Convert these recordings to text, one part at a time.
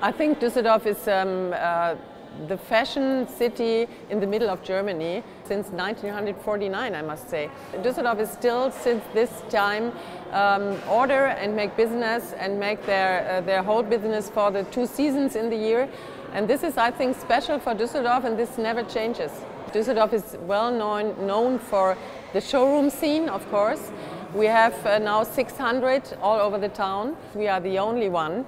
I think Düsseldorf is the fashion city in the middle of Germany since 1949, I must say. Düsseldorf is still, since this time, order and make business and make their whole business for the 2 seasons in the year. And this is, I think, special for Düsseldorf, and this never changes. Düsseldorf is well known for the showroom scene, of course. We have now 600 all over the town. We are the only one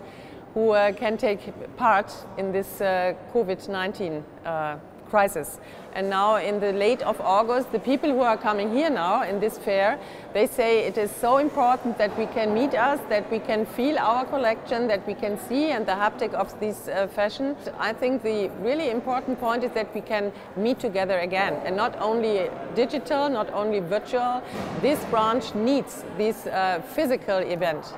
who can take part in this COVID-19 crisis. And now in the late of August, the people who are coming here now in this fair, they say it is so important that we can meet us, that we can feel our collection, that we can see and the haptic of this fashion. I think the really important point is that we can meet together again, and not only digital, not only virtual. This branch needs this physical event.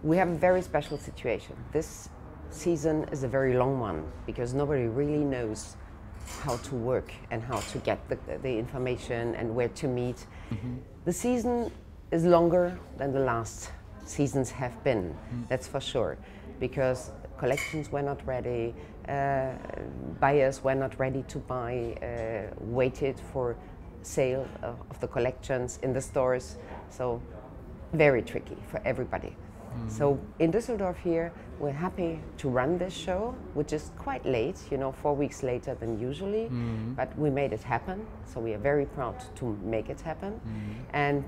We have a very special situation. This season is a very long one because nobody really knows how to work and how to get the information and where to meet. Mm-hmm. The season is longer than the last seasons have been, that's for sure, because collections were not ready, buyers were not ready to buy, waited for sale of the collections in the stores, so very tricky for everybody. So in Düsseldorf here, we're happy to run this show, which is quite late, 4 weeks later than usually, but we made it happen, so we are very proud to make it happen. And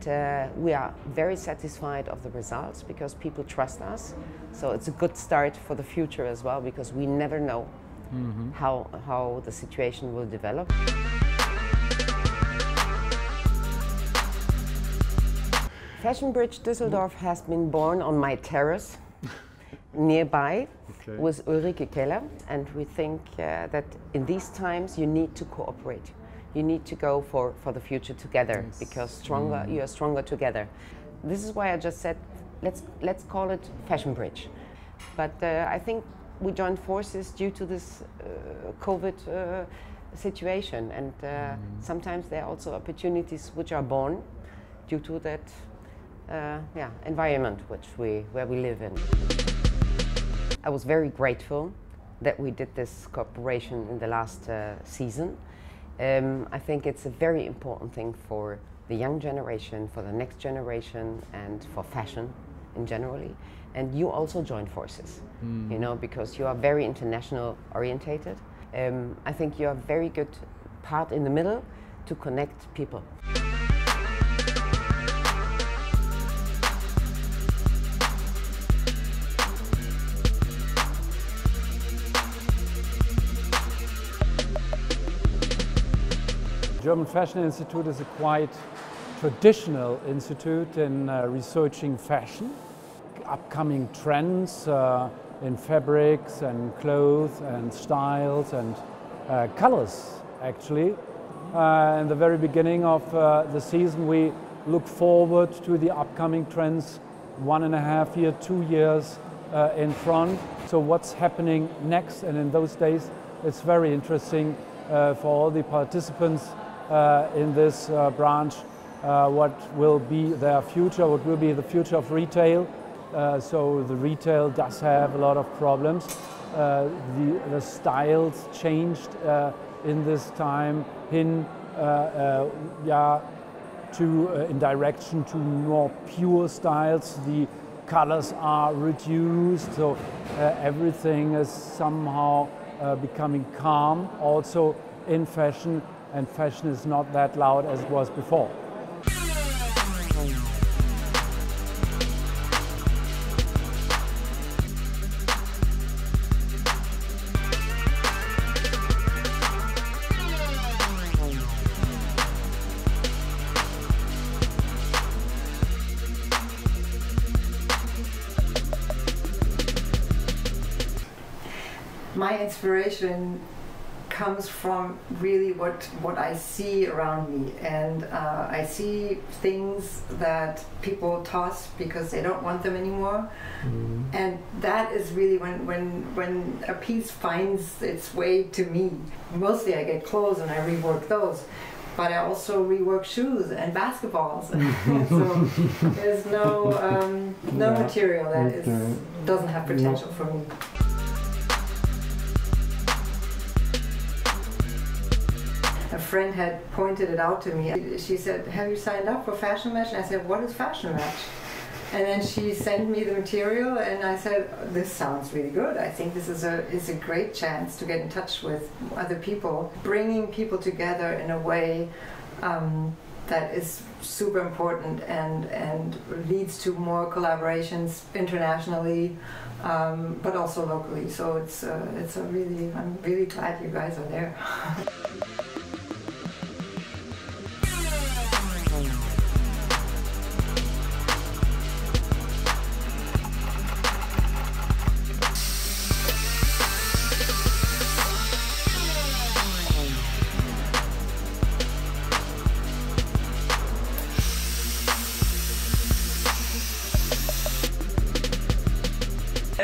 we are very satisfied of the results because people trust us, so it's a good start for the future as well, because we never know how the situation will develop. Fashion Bridge Düsseldorf has been born on my terrace nearby with Ulrike Keller, and we think that in these times you need to cooperate. You need to go for the future together, because you are stronger together. This is why I just said let's call it Fashion Bridge. But I think we joined forces due to this COVID situation, and sometimes there are also opportunities which are born due to that environment where we live in. I was very grateful that we did this cooperation in the last season. I think it's a very important thing for the young generation, for the next generation, and for fashion in generally. And you also join forces, because you are very international orientated. I think you are a very good part in the middle to connect people. German Fashion Institute is a quite traditional institute in researching fashion, upcoming trends in fabrics and clothes and styles and colors, actually. In the very beginning of the season, we look forward to the upcoming trends 1.5 years, 2 years in front. So what's happening next? And in those days, it's very interesting for all the participants in this branch, what will be their future, what will be the future of retail. So the retail does have a lot of problems. The styles changed in this time in direction to more pure styles. The colors are reduced, so everything is somehow becoming calm also in fashion, and fashion is not that loud as it was before. My inspiration comes from really what I see around me, and I see things that people toss because they don't want them anymore, and that is really when a piece finds its way to me. Mostly I get clothes and I rework those, but I also rework shoes and basketballs. So there's no material that doesn't have potential for me. A friend had pointed it out to me. She said, "Have you signed up for Fashion Match?" And I said, "What is Fashion Match?" And then she sent me the material, and I said, "This sounds really good. I think this is a great chance to get in touch with other people, bringing people together in a way that is super important and leads to more collaborations internationally, but also locally. So I'm really glad you guys are there."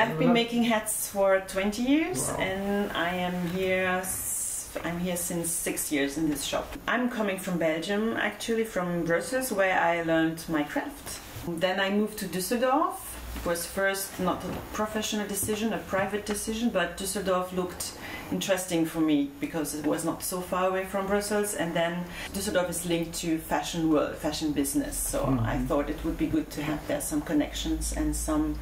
I've been making hats for 20 years, and I'm here since 6 years in this shop. I'm coming from Belgium, actually from Brussels, where I learned my craft. Then I moved to Düsseldorf. It was first not a professional decision, a private decision, but Düsseldorf looked interesting for me because it was not so far away from Brussels, and then Düsseldorf is linked to fashion world, fashion business, so I thought it would be good to have there some connections and some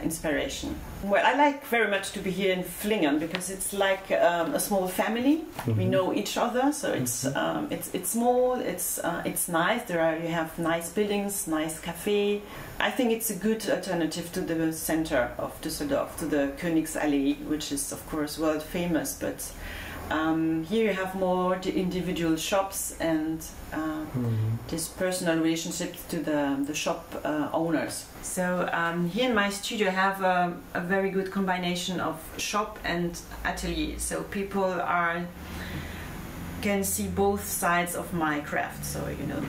inspiration. Well, I like very much to be here in Vlingen because it's like a small family. We know each other, so it's small. It's nice. You have nice buildings, nice cafe. I think it's a good alternative to the center of Düsseldorf, to the Königsallee, which is of course world famous. But here you have more the individual shops and this personal relationship to the shop owners. So here in my studio I have a very good combination of shop and atelier. So people can see both sides of my craft. So you know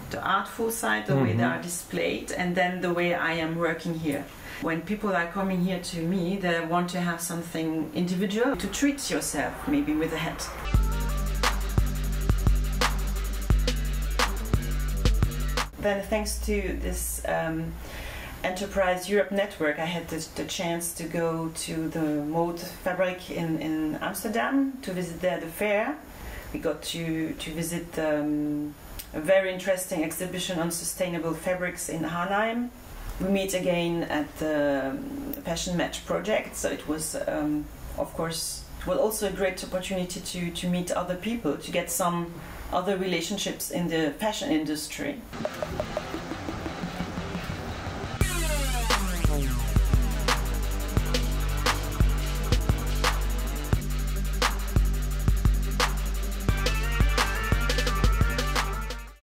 the artful side, the way they are displayed, and then the way I am working here. When people are coming here to me, they want to have something individual to treat yourself, maybe with a hat. Then thanks to this Enterprise Europe network, I had the chance to go to the Mode Fabric in Amsterdam to visit there the fair. We got to visit a very interesting exhibition on sustainable fabrics in Arnhem. We meet again at the Fashion Match project, so it was, of course, it was also a great opportunity to meet other people, to get some other relationships in the fashion industry.